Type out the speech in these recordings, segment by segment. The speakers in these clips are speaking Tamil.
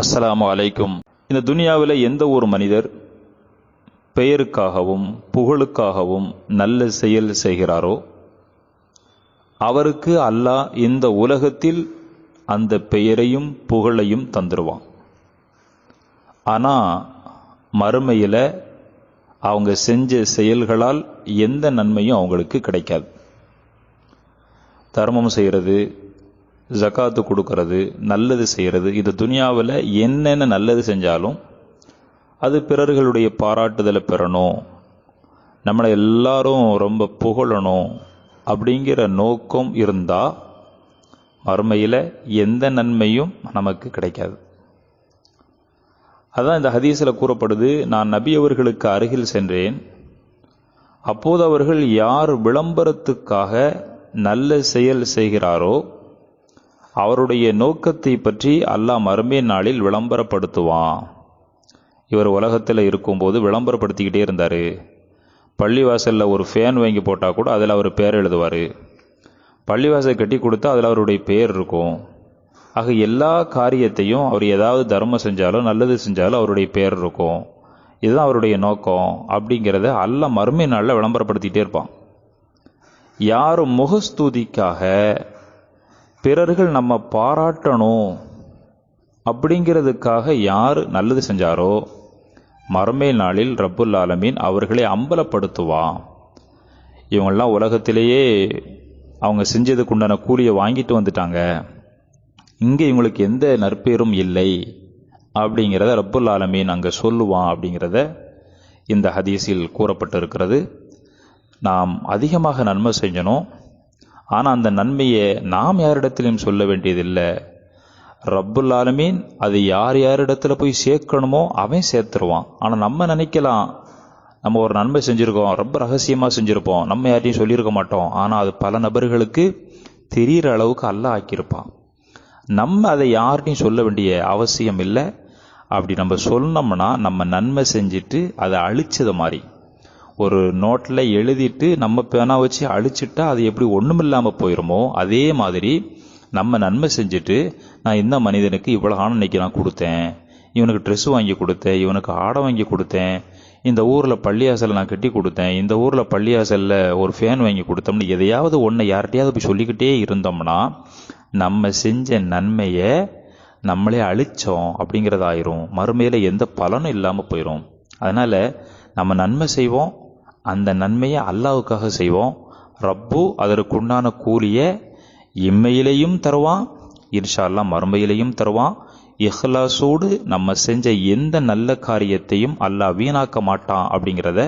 அஸ்ஸலாமு அலைக்கும். இந்த துனியாவில் எந்த ஒரு மனிதர் பெயருக்காகவும் புகழுக்காகவும் நல்ல செயல் செய்கிறாரோ அவருக்கு அல்லாஹ் இந்த உலகத்தில் அந்த பெயரையும் புகழையும் தந்துடுவான். ஆனால் மறுமையில் அவங்க செஞ்ச செயல்களால் எந்த நன்மையும் அவங்களுக்கு கிடைக்காது. தர்மம் செய்கிறது, ஜகாத்து கொடுக்கறது, நல்லது செய்கிறது, இது துனியாவில் என்னென்ன நல்லது செஞ்சாலும் அது பிறர்களுடைய பாராட்டுதலை பெறணும், நம்மளை எல்லாரும் ரொம்ப புகழணும் அப்படிங்கிற நோக்கம் இருந்தால் மறுமையில் எந்த நன்மையும் நமக்கு கிடைக்காது. அதான் இந்த ஹதீஸில் கூறப்படுது, நான் நபி அவர்களுக்கு அருகில் சென்றேன். அப்போது அவர்கள் யார் விளம்பரத்துக்காக நல்ல செயல் செய்கிறாரோ அவருடைய நோக்கத்தை பற்றி அல்லாஹ் மறுமை நாளில் விளம்பரப்படுத்துவான். இவர் உலகத்தில் இருக்கும்போது விளம்பரப்படுத்திக்கிட்டே இருந்தார். பள்ளிவாசலில் ஒரு ஃபேன் வாங்கி போட்டால் கூட அதில் அவர் பேர் எழுதுவார். பள்ளிவாசல் கட்டி கொடுத்தா அதில் அவருடைய பேர் இருக்கும். ஆக எல்லா காரியத்தையும் அவர் ஏதாவது தர்மம் செஞ்சாலும் நல்லது செஞ்சாலும் அவருடைய பேர் இருக்கும். இதுதான் அவருடைய நோக்கம் அப்படிங்கிறத அல்லாஹ் மறுமை நாளில் விளம்பரப்படுத்திக்கிட்டே இருப்பான். யார் முகஸ்துதிக்காக பிறர்கள் நம்ம பாராட்டணும் அப்படிங்கிறதுக்காக யார் நல்லது செஞ்சாரோ மறுமை நாளில் ரப்புல் ஆலமீன் அவர்களை அம்பலப்படுத்துவான். இவங்கெல்லாம் உலகத்திலேயே அவங்க செஞ்சதுக்கு உண்டான கூலியை வாங்கிட்டு வந்துட்டாங்க, இங்கே இவங்களுக்கு எந்த நற்பேரும் இல்லை அப்படிங்கிறத ரப்புல் ஆலமீன் அங்கே சொல்லுவான் அப்படிங்கிறத இந்த ஹதீஸில் கூறப்பட்டிருக்கிறது. நாம் அதிகமாக நன்மை செஞ்சணும். ஆனால் அந்த நன்மையை நாம் யாரிடத்திலையும் சொல்ல வேண்டியதில்லை. ரப்புல் ஆலமீன் அது யார் யாரிடத்துல போய் சேர்க்கணுமோ அவன் சேர்த்துருவான். ஆனால் நம்ம நினைக்கலாம் நம்ம ஒரு நன்மை செஞ்சுருக்கோம், ரொம்ப ரகசியமாக செஞ்சுருப்போம், நம்ம யார்ட்டையும் சொல்லியிருக்க மாட்டோம். ஆனால் அது பல நபர்களுக்கு தெரிகிற அளவுக்கு அல்லாஹ் ஆக்கியிருப்பான். நம்ம அதை யார்ட்டையும் சொல்ல வேண்டிய அவசியம் இல்லை. அப்படி நம்ம சொன்னோம்னா நம்ம நன்மை செஞ்சுட்டு அதை அழிச்சது மாதிரி. ஒரு நோட்டில் எழுதிட்டு நம்ம பேனா வச்சு அழிச்சிட்டா அது எப்படி ஒன்றுமில்லாமல் போயிடுமோ அதே மாதிரி நம்ம நன்மை செஞ்சுட்டு நான் இந்த மனிதனுக்கு இவ்வளோ இன்னைக்கு நான் கொடுத்தேன், இவனுக்கு ட்ரெஸ் வாங்கி கொடுத்தேன், இவனுக்கு ஆடை வாங்கி கொடுத்தேன், இந்த ஊரில் பள்ளியாசலை நான் கட்டி கொடுத்தேன், இந்த ஊரில் பள்ளியாசலில் ஒரு ஃபேன் வாங்கி கொடுத்தோம்னு எதையாவது ஒன்று யார்கிட்டையாவது போய் சொல்லிக்கிட்டே இருந்தோம்னா நம்ம செஞ்ச நன்மையை நம்மளே அழித்தோம் அப்படிங்கிறதாயிரும். மறுமையில் எந்த பலனும் இல்லாமல் போயிடும். அதனால் நம்ம நன்மை செய்வோம், அந்த நன்மையை அல்லாஹ்வுக்காக செய்வோம். ரப்பு அதற்குண்டான கூலியை இம்மையிலையும் தருவான், இன்ஷா அல்லாஹ் மறுமையிலையும் தருவான். இஹ்லாஸோடு நம்ம செஞ்ச எந்த நல்ல காரியத்தையும் அல்லாஹ் வீணாக்க மாட்டான் அப்படிங்கிறத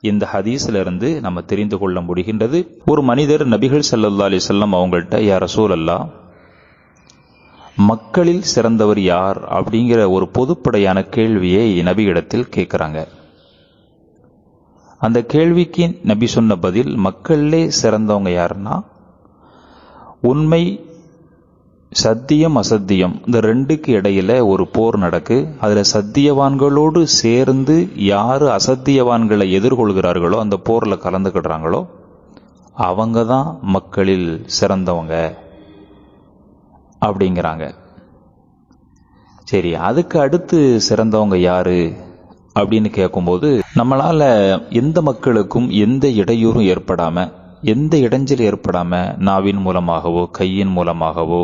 இந்த ஹதீஸ்ல இருந்து நம்ம தெரிந்து கொள்ள முடிகின்றது. ஒரு மனிதர் நபிகள் ஸல்லல்லாஹு அலைஹி வஸல்லம் அவங்கள்ட்ட, யா ரசூலல்லாஹ், மக்களில் சிறந்தவர் யார் அப்படிங்கிற ஒரு பொதுப்படையான கேள்வியை நபியிடத்தில் கேட்குறாங்க. அந்த கேள்விக்கு நபி சொன்ன பதில், மக்களிலே சிறந்தவங்க யாருன்னா உண்மை, சத்தியம், அசத்தியம், இந்த ரெண்டுக்கு இடையில ஒரு போர் நடக்கு. அதுல சத்தியவான்களோடு சேர்ந்து யாரு அசத்தியவான்களை எதிர்கொள்கிறார்களோ அந்த போர்ல கலந்துக்கிடுறாங்களோ அவங்க தான் மக்களில் சிறந்தவங்க அப்படிங்கிறாங்க. சரி, அதுக்கு அடுத்து சிறந்தவங்க யாரு அப்படின்னு கேட்கும்போது, நம்மளால எந்த மக்களுக்கும் எந்த இடையூறும் ஏற்படாம, எந்த இடைஞ்சல் ஏற்படாம, நாவின் மூலமாகவோ கையின் மூலமாகவோ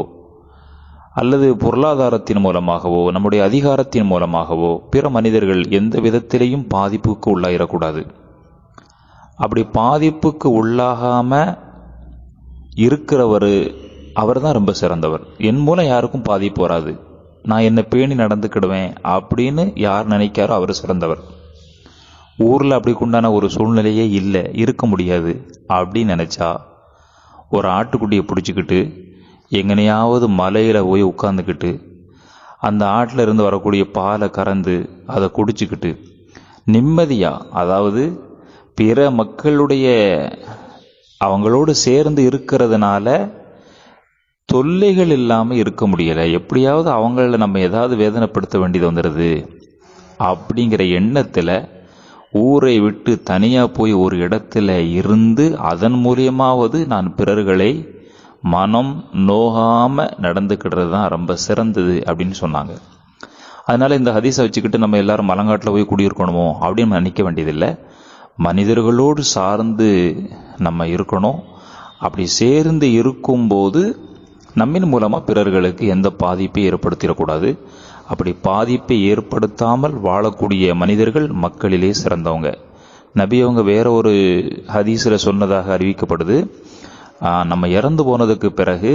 அல்லது பொருளாதாரத்தின் மூலமாகவோ நம்முடைய அதிகாரத்தின் மூலமாகவோ பிற மனிதர்கள் எந்த விதத்திலையும் பாதிப்புக்கு உள்ளாயிடக்கூடாது. அப்படி பாதிப்புக்கு உள்ளாகாம இருக்கிறவர் அவர் தான் ரொம்ப சிறந்தவர். என் மூலம் யாருக்கும் பாதிப்பு வராது, நான் என்ன பேணி நடந்துக்கிடுவேன் அப்படின்னு யார் நினைக்காரோ அவர் சிறந்தவர். ஊரில் அப்படிக்குண்டான ஒரு சூழ்நிலையே இல்லை, இருக்க முடியாது அப்படின்னு நினச்சா ஒரு ஆட்டுக்குட்டியை பிடிச்சிக்கிட்டு எங்கனையாவது மலையில் போய் உட்காந்துக்கிட்டு அந்த ஆட்டில் இருந்து வரக்கூடிய பாலை கறந்து அதை குடிச்சிக்கிட்டு நிம்மதியாக, அதாவது பிற மக்களுடைய அவங்களோடு சேர்ந்து இருக்கிறதுனால தொல்லைகள் இல்லாமல் இருக்க முடியலை, எப்படியாவது அவங்கள நம்ம ஏதாவது வேதனைப்படுத்த வேண்டியது வந்துடுது அப்படிங்கிற எண்ணத்தில் ஊரை விட்டு தனியாக போய் ஒரு இடத்துல இருந்து அதன் மூலியமாவது நான் பிறர்களை மனம் நோகாம நடந்துக்கிடுறது தான் ரொம்ப சிறந்தது அப்படின்னு சொன்னாங்க. அதனால இந்த ஹதீஸை வச்சுக்கிட்டு நம்ம எல்லாரும் மலங்காட்டில் போய் குடியிருக்கணுமோ அப்படின்னு நினைக்க வேண்டியதில்லை. மனிதர்களோடு சார்ந்து நம்ம இருக்கணும். அப்படி சேர்ந்து இருக்கும்போது நம்மின் மூலமாக பிறர்களுக்கு எந்த பாதிப்பையும் ஏற்படுத்திடக்கூடாது. அப்படி பாதிப்பை ஏற்படுத்தாமல் வாழக்கூடிய மனிதர்கள் மக்களிலே சிறந்தவங்க. நபி அவங்க வேற ஒரு ஹதீஸில் சொன்னதாக அறிவிக்கப்படுது, நம்ம இறந்து போனதுக்கு பிறகு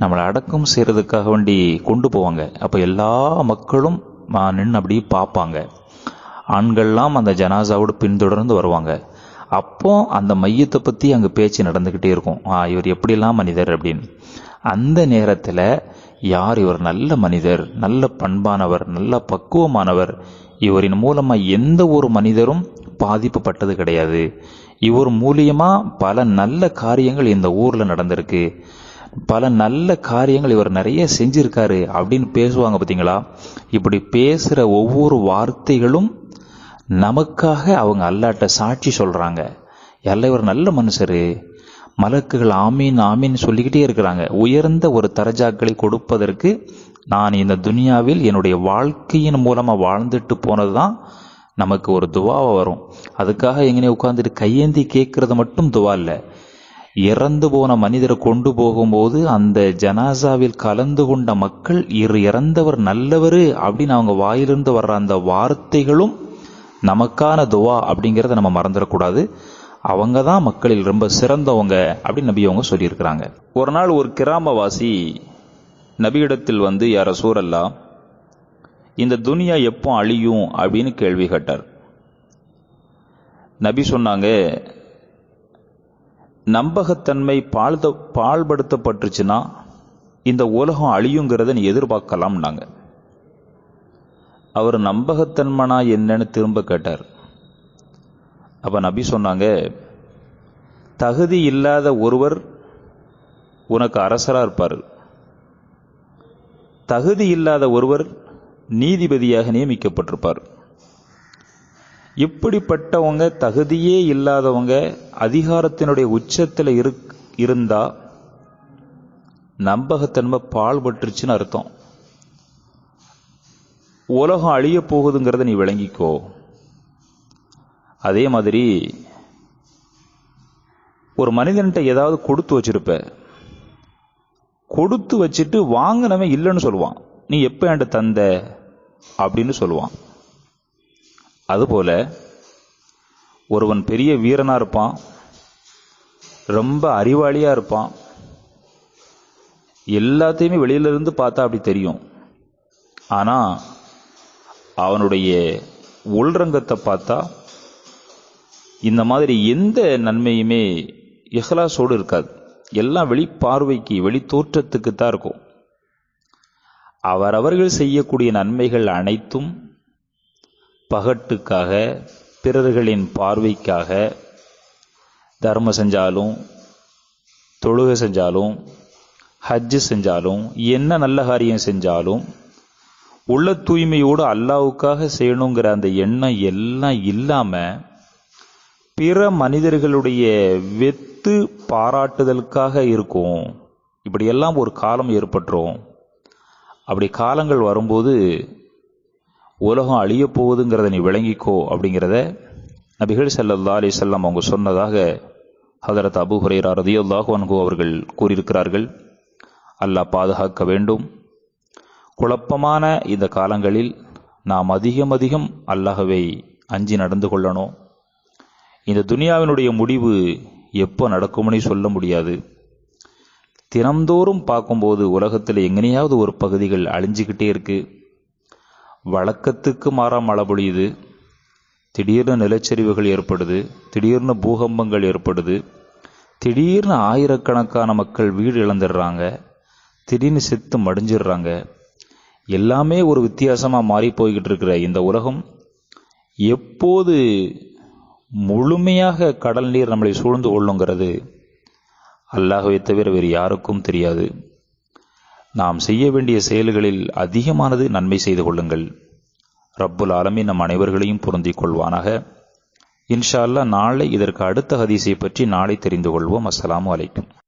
நம்மளை அடக்கம் செய்கிறதுக்காக வேண்டி கொண்டு போவாங்க. அப்போ எல்லா மக்களும் நின்று அப்படி பார்ப்பாங்க. ஆண்கள்லாம் அந்த ஜனாசாவோடு பின்தொடர்ந்து வருவாங்க. அப்போ அந்த மையத்தை பற்றி அங்கே பேச்சு நடந்துக்கிட்டே இருக்கும். இவர் எப்படிலாம் மனிதர் அப்படின்னு. அந்த நேரத்தில் யார் இவர் நல்ல மனிதர், நல்ல பண்பானவர், நல்ல பக்குவமானவர், இவரின் மூலமாக எந்த ஒரு மனிதரும் பாதிப்புப்பட்டது கிடையாது, இவர் மூலியமா பல நல்ல காரியங்கள் இந்த ஊரில் நடந்திருக்கு, பல நல்ல காரியங்கள் இவர் நிறைய செஞ்சிருக்காரு அப்படின்னு பேசுவாங்க. பார்த்தீங்களா? இப்படி பேசுகிற ஒவ்வொரு வார்த்தைகளும் நமக்காக அவங்க அல்லாட்ட சாட்சி சொல்கிறாங்க. எல்லாம் இவர் நல்ல மனுஷரு, மலக்குகள் ஆமீன் ஆமீன் சொல்லிக்கிட்டே இருக்கிறாங்க. உயர்ந்த ஒரு தரஜாக்களை கொடுப்பதற்கு நான் இந்த துனியாவில் என்னுடைய வாழ்க்கையின் மூலமாக வாழ்ந்துட்டு போனது தான் நமக்கு ஒரு துவாவை வரும். அதுக்காக எங்கனே உட்காந்துட்டு கையேந்தி கேட்கறது மட்டும் துவா இல்லை. இறந்து போன மனிதரை கொண்டு போகும்போது அந்த ஜனாசாவில் கலந்து கொண்ட மக்கள் இறந்தவர் நல்லவர் அப்படின்னு அவங்க வாயிலிருந்து வர்ற அந்த வார்த்தைகளும் நமக்கான துவா அப்படிங்கிறத நம்ம மறந்துடக்கூடாது. அவங்க தான் மக்களில் ரொம்ப சிறந்தவங்க அப்படின்னு நபி அவங்க சொல்லியிருக்கிறாங்க. ஒரு நாள் ஒரு கிராமவாசி நபியிடத்தில் வந்து, யா ரசூலல்லாஹ், இந்த துனியா எப்போ அழியும் அப்படின்னு கேள்வி கேட்டார். நபி சொன்னாங்க, நம்பகத்தன்மை பாழ்படுத்தப்பட்டுச்சுன்னா இந்த உலகம் அழியுங்கிறத நீ எதிர்பார்க்கலாம்னாங்க. அவர் நம்பகத்தன்மனா என்னன்னு திரும்ப கேட்டார். அப்ப நபி சொன்னாங்க, தகுதி இல்லாத ஒருவர் உனக்கு அரசரா இருப்பார், தகுதி இல்லாத ஒருவர் நீதிபதியாக நியமிக்கப்பட்டிருப்பார். இப்படிப்பட்டவங்க, தகுதியே இல்லாதவங்க அதிகாரத்தினுடைய உச்சத்தில் இருந்தா நம்பகத்தன்மை பாழ்பட்டுருச்சுன்னு அர்த்தம். உலகம் அழிய போகுதுங்கிறத நீ விளங்கிக்கோ. அதே மாதிரி ஒரு மனிதன்கிட்ட ஏதாவது கொடுத்து வச்சிருப்ப, கொடுத்து வச்சுட்டு வாங்கினவன் இல்லைன்னு சொல்லுவான், நீ எப்ப என்கிட்ட தந்த அப்படின்னு சொல்லுவான். அதுபோல ஒருவன் பெரிய வீரனா இருப்பான், ரொம்ப அறிவாளியா இருப்பான், எல்லாத்தையுமே வெளியில இருந்து பார்த்தா அப்படி தெரியும். ஆனா அவனுடைய உள்ரங்கத்தை பார்த்தா இந்த மாதிரி எந்த நன்மையுமே இஹ்லாஸோடு இருக்காது. எல்லாம் வெளி பார்வைக்கு, வெளி தோற்றத்துக்கு தான் இருக்கும். அவரவர்கள் செய்யக்கூடிய நன்மைகள் அனைத்தும் பகட்டுக்காக, பிறர்களின் பார்வைக்காக, தர்மம் செஞ்சாலும், தொழுகை செஞ்சாலும், ஹஜ்ஜு செஞ்சாலும், என்ன நல்ல காரியம் செஞ்சாலும் உள்ள தூய்மையோடு அல்லாஹ்வுக்காக செய்யணுங்கிற அந்த எண்ணம் எல்லாம் இல்லாம பிற மனிதர்களுடைய வெத்து பாராட்டுதலுக்காக இருக்கும். இப்படியெல்லாம் ஒரு காலம் ஏற்பட்டுரும். அப்படி காலங்கள் வரும்போது உலகம் அழிய போகுதுங்கிறத நீ விளங்கிக்கோ அப்படிங்கிறத நபிகள் ஸல்லல்லாஹு அலைஹி வஸல்லம் அவங்க சொன்னதாக ஹதரத் அபூ ஹுரைரா ரலியல்லாஹு அன்ஹு அவர்கள் கூறியிருக்கிறார்கள். அல்லாஹ் பாதுகாக்க வேண்டும். குழப்பமான இந்த காலங்களில் நாம் அதிகம் அல்லாஹ்வை அஞ்சி நடந்து கொள்ளணும். இந்த துனியாவினுடைய முடிவு எப்போ நடக்கும்னு சொல்ல முடியாது. தினந்தோறும் பார்க்கும்போது உலகத்தில் எங்கனையாவது ஒரு பகுதிகள் அழிஞ்சிக்கிட்டே இருக்கு. வழக்கத்துக்கு மாறா மழை பொழியுது, திடீர்னு நிலச்சரிவுகள் ஏற்படுது, திடீர்னு பூகம்பங்கள் ஏற்படுது, திடீர்னு ஆயிரக்கணக்கான மக்கள் வீடு இழந்துடுறாங்க, திடீர்னு செத்து மடிஞ்சிடுறாங்க. எல்லாமே ஒரு வித்தியாசமாக மாறி போய்கிட்டு இருக்கிற இந்த உலகம் எப்போது முழுமையாக கடல் நீர் நம்மளை சூழ்ந்து கொள்ளுங்கிறது அல்லாஹ்வை தவிர வேறு யாருக்கும் தெரியாது. நாம் செய்ய வேண்டிய செயல்களில் அதிகமானது நன்மை செய்து கொள்ளுங்கள். ரப்புல் ஆலமீன் நம் அனைவர்களையும் பொருந்திக் கொள்வானாக. இன்ஷா அல்லாஹ் நாளை இதற்கு அடுத்த ஹதீஸை பற்றி நாளை தெரிந்து கொள்வோம். அஸ்ஸலாமு அலைக்கும்.